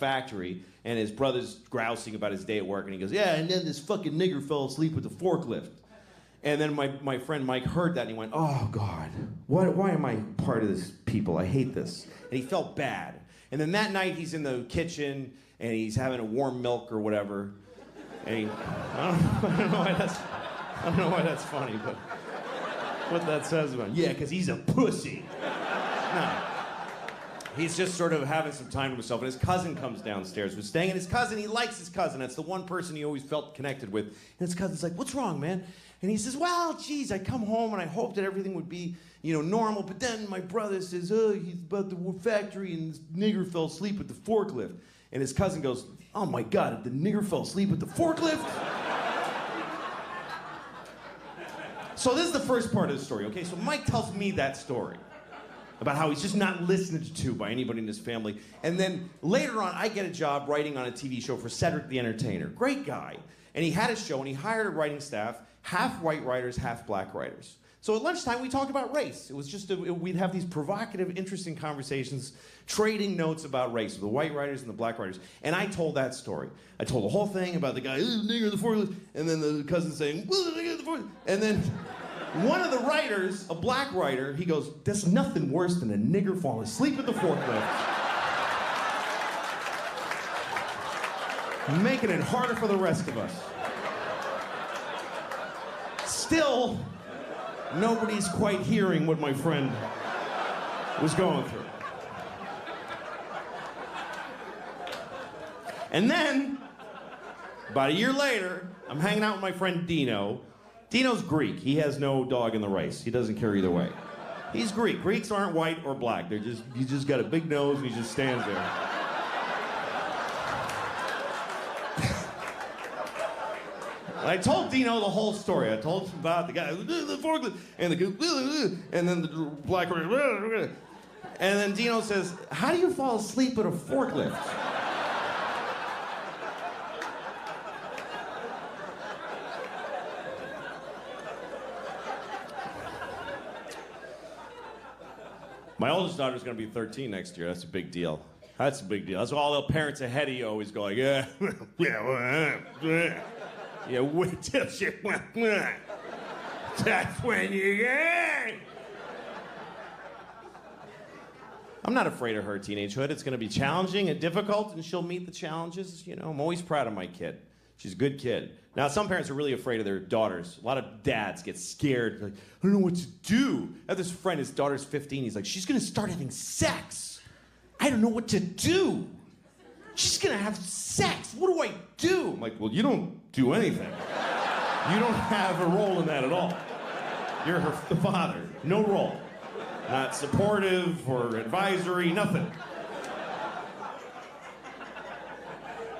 factory, and his brother's grousing about his day at work, and he goes, yeah, and then this fucking nigger fell asleep with the forklift. And then my friend Mike heard that, and he went, oh, God, why am I part of this people? I hate this. And he felt bad. And then that night, he's in the kitchen, and he's having a warm milk or whatever. And I don't know why that's funny, but what that says about him. Yeah, because he's a pussy. No. He's just sort of having some time to himself, and his cousin comes downstairs. We're staying, and his cousin, he likes his cousin. That's the one person he always felt connected with. And his cousin's like, what's wrong, man? And he says, well, geez, I come home, and I hoped that everything would be, normal, but then my brother says, oh, he's about the factory, and this nigger fell asleep with the forklift. And his cousin goes, oh, my God, the nigger fell asleep with the forklift? So this is the first part of the story, okay? So Mike tells me that story about how he's just not listened to by anybody in his family. And then later on, I get a job writing on a TV show for Cedric the Entertainer. Great guy. And he had a show, and he hired a writing staff, half white writers, half black writers. So at lunchtime, we talked about race. It was just, we'd have these provocative, interesting conversations, trading notes about race with the white writers and the black writers. And I told that story. I told the whole thing about the guy, nigger in the forklift, and then the cousin saying, well, the nigger in the forklift. And then one of the writers, a black writer, he goes, there's nothing worse than a nigger falling asleep at the forklift. Making it harder for the rest of us. Still, nobody's quite hearing what my friend was going through. And then, about a year later, I'm hanging out with my friend Dino. Dino's Greek. He has no dog in the race. He doesn't care either way. He's Greek. Greeks aren't white or black. He just got a big nose and he just stands there. I told Dino the whole story. I told him about the guy, the forklift, and and then the black, and then Dino says, how do you fall asleep at a forklift? My oldest daughter's gonna be 13 next year. That's a big deal. That's a big deal. That's why all the parents ahead of you always go like, yeah, yeah, wait till she that's when you get. I'm not afraid of her teenagehood. It's gonna be challenging and difficult, and she'll meet the challenges. I'm always proud of my kid. She's a good kid. Now, some parents are really afraid of their daughters. A lot of dads get scared. Like, I don't know what to do. I have this friend, his daughter's 15. He's like, she's gonna start having sex. I don't know what to do. She's gonna have sex. What do I do? I'm like, well, you don't do anything. You don't have a role in that at all. You're the father. No role. Not supportive or advisory, nothing.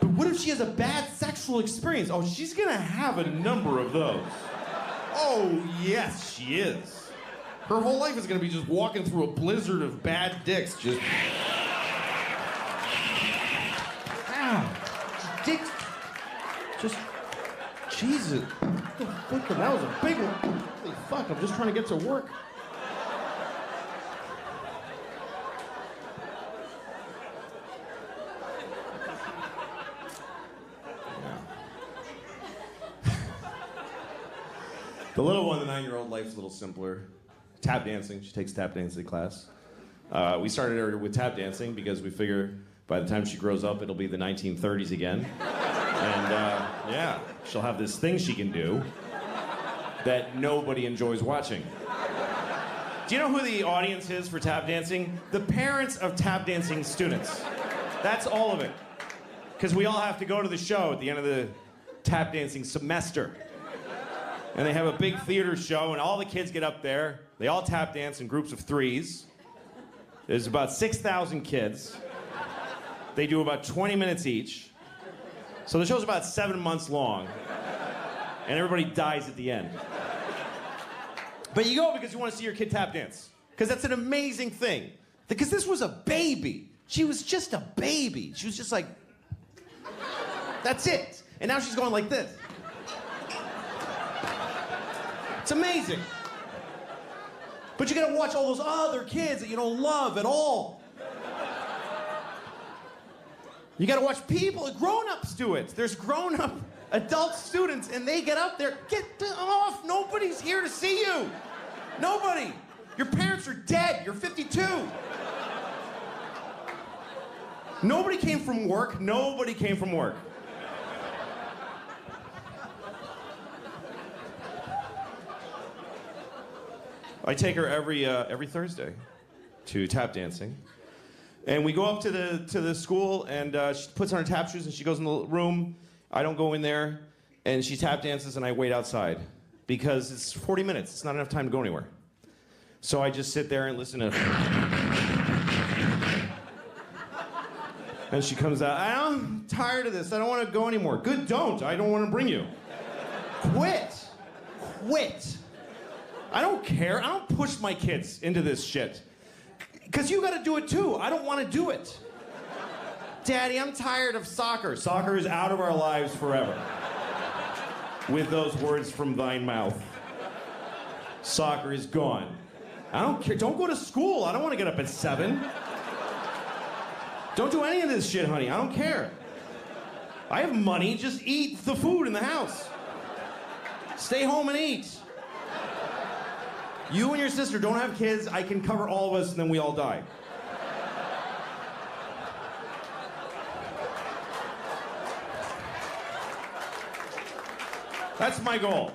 But what if she has a bad sexual experience? Oh, she's gonna have a number of those. Oh, yes, she is. Her whole life is gonna be just walking through a blizzard of bad dicks, just... Ow. Dicks. Just... Jesus. That was a big one. Holy fuck, I'm just trying to get to work. The little one, the 9-year-old, life's a little simpler. Tap dancing, she takes tap dancing class. We started her with tap dancing because we figure by the time she grows up, it'll be the 1930s again. And yeah, she'll have this thing she can do that nobody enjoys watching. Do you know who the audience is for tap dancing? The parents of tap dancing students. That's all of it. Because we all have to go to the show at the end of the tap dancing semester. And they have a big theater show, and all the kids get up there. They all tap dance in groups of 3s. There's about 6,000 kids. They do about 20 minutes each. So the show's about 7 months long. And everybody dies at the end. But you go because you want to see your kid tap dance. Because that's an amazing thing. Because this was a baby. She was just a baby. She was just like, that's it. And now she's going like this. It's amazing. But you gotta watch all those other kids that you don't love at all. You gotta watch people, grown-ups do it. There's grown-up adult students and they get up there, get off, nobody's here to see you. Nobody. Your parents are dead, you're 52. Nobody came from work, nobody came from work. I take her every Thursday to tap dancing. And we go up to the school, and she puts on her tap shoes, and she goes in the room. I don't go in there, and she tap dances, and I wait outside. Because it's 40 minutes. It's not enough time to go anywhere. So I just sit there and listen to her. And she comes out, I'm tired of this. I don't want to go anymore. Good, don't. I don't want to bring you. Quit. Quit. I don't care. I don't push my kids into this shit. Because you got to do it too. I don't want to do it. Daddy, I'm tired of soccer. Soccer is out of our lives forever. With those words from thine mouth. Soccer is gone. I don't care. Don't go to school. I don't want to get up at 7. Don't do any of this shit, honey. I don't care. I have money. Just eat the food in the house. Stay home and eat. You and your sister don't have kids. I can cover all of us, and then we all die. That's my goal.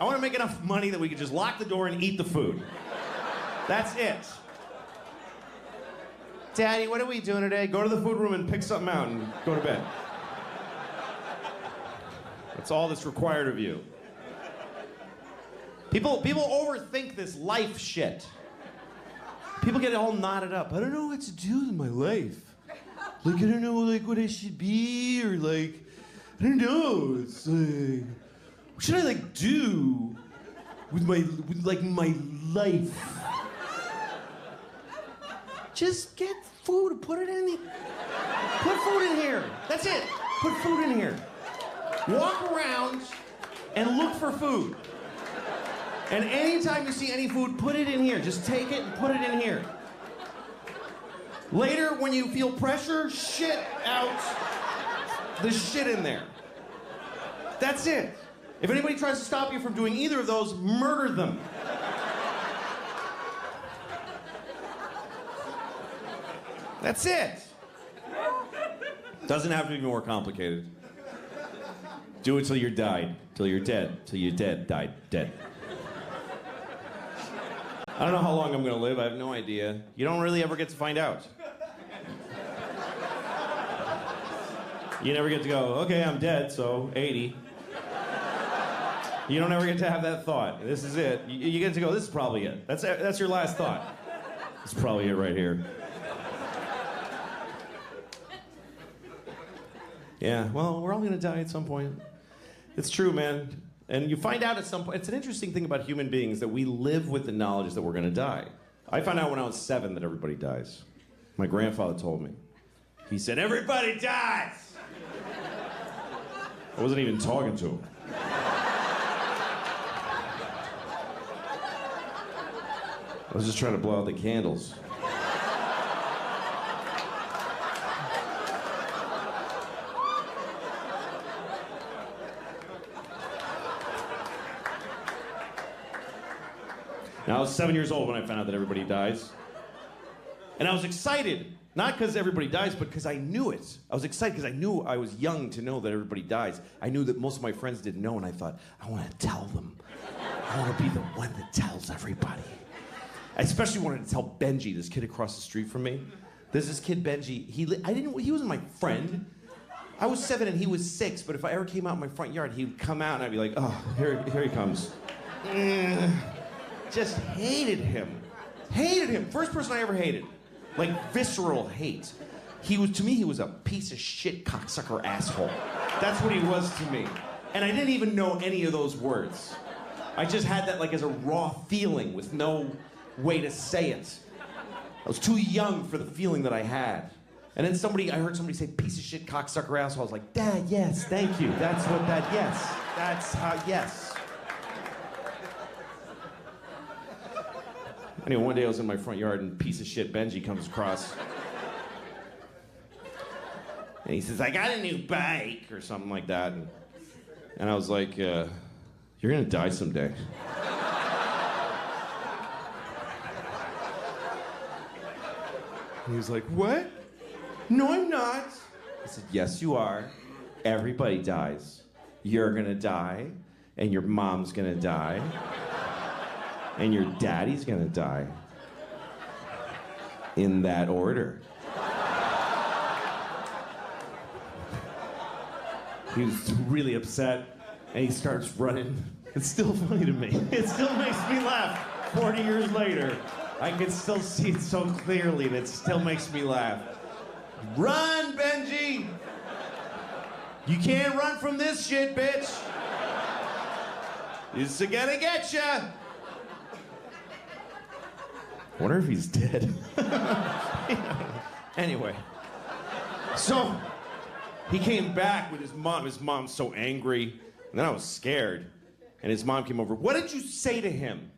I want to make enough money that we can just lock the door and eat the food. That's it. Daddy, what are we doing today? Go to the food room and pick something out and go to bed. That's all that's required of you. People overthink this life shit. People get all knotted up. I don't know what to do with my life. Like, I don't know, like, what I should be, or, like, I don't know. It's like, what should I, like, do with my life? Just get food, put it in the... Put food in here. That's it. Put food in here. Walk around and look for food. And anytime you see any food, put it in here. Just take it and put it in here. Later, when you feel pressure, shit out the shit in there. That's it. If anybody tries to stop you from doing either of those, murder them. That's it. Doesn't have to be more complicated. Do it till you're died, till you're dead, till you're dead, died, dead. I don't know how long I'm gonna live, I have no idea. You don't really ever get to find out. You never get to go, okay, I'm dead, so 80. You don't ever get to have that thought. This is it. You get to go, this is probably it. That's your last thought. This is probably it right here. Yeah, well, we're all gonna die at some point. It's true, man. And you find out at some point, it's an interesting thing about human beings that we live with the knowledge that we're gonna die. I found out when I was 7 that everybody dies. My grandfather told me. He said, everybody dies! I wasn't even talking to him. I was just trying to blow out the candles. Now, I was 7 years old when I found out that everybody dies. And I was excited, not because everybody dies, but because I knew it. I was excited because I knew I was young to know that everybody dies. I knew that most of my friends didn't know, and I thought, I want to tell them. I want to be the one that tells everybody. I especially wanted to tell Benji, this kid across the street from me. There's this kid, Benji. He wasn't my friend. I was 7 and he was 6, but if I ever came out in my front yard, he'd come out and I'd be like, oh, here he comes. Just hated him. Hated him. First person I ever hated. Like visceral hate. To me, he was a piece of shit cocksucker asshole. That's what he was to me. And I didn't even know any of those words. I just had that like as a raw feeling with no way to say it. I was too young for the feeling that I had. And then I heard somebody say piece of shit cocksucker asshole. I was like, Dad, yes, thank you. That's what that, yes. That's how, yes. Anyway, one day I was in my front yard and piece of shit Benji comes across. And he says, I got a new bike, or something like that. And I was like, you're gonna die someday. And he was like, what? No, I'm not. I said, yes, you are. Everybody dies. You're gonna die, and your mom's gonna die, and your daddy's gonna die. In that order. He was really upset, and he starts running. It's still funny to me. It still makes me laugh 40 years later. I can still see it so clearly, and it still makes me laugh. Run, Benji! You can't run from this shit, bitch! It's gonna get ya! I wonder if he's dead. Anyway. So, he came back with his mom. His mom's so angry. And then I was scared. And his mom came over. What did you say to him?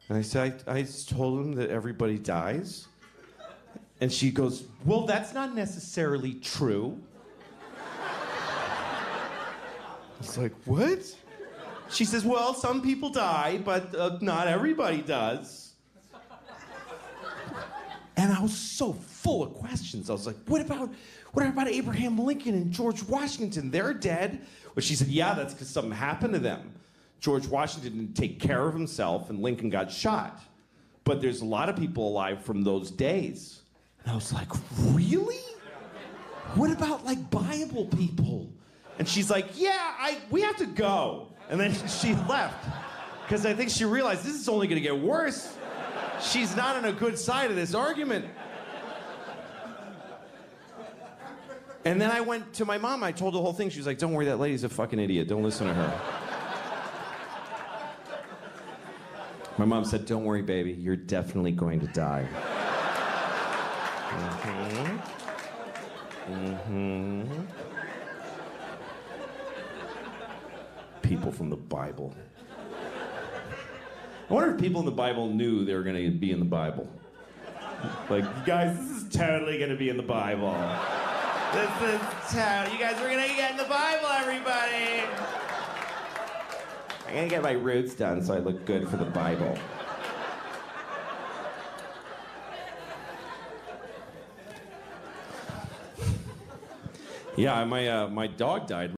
And I said, I told him that everybody dies. And she goes, well, that's not necessarily true. I was like, what? She says, well, some people die, but not everybody does. And I was so full of questions. I was like, what about Abraham Lincoln and George Washington? They're dead. Well, she said, yeah, that's because something happened to them. George Washington didn't take care of himself, and Lincoln got shot. But there's a lot of people alive from those days. And I was like, really? What about, like, Bible people? And she's like, yeah, we have to go. And then she left. Because I think she realized this is only going to get worse. She's not on a good side of this argument. And then I went to my mom. I told the whole thing. She was like, don't worry, that lady's a fucking idiot. Don't listen to her. My mom said, don't worry, baby. You're definitely going to die. People from the Bible. I wonder if people in the Bible knew they were going to be in the Bible. Like, guys, this is totally going to be in the Bible. This is you guys are going to get in the Bible, everybody. I'm going to get my roots done so I look good for the Bible. Yeah, my dog died.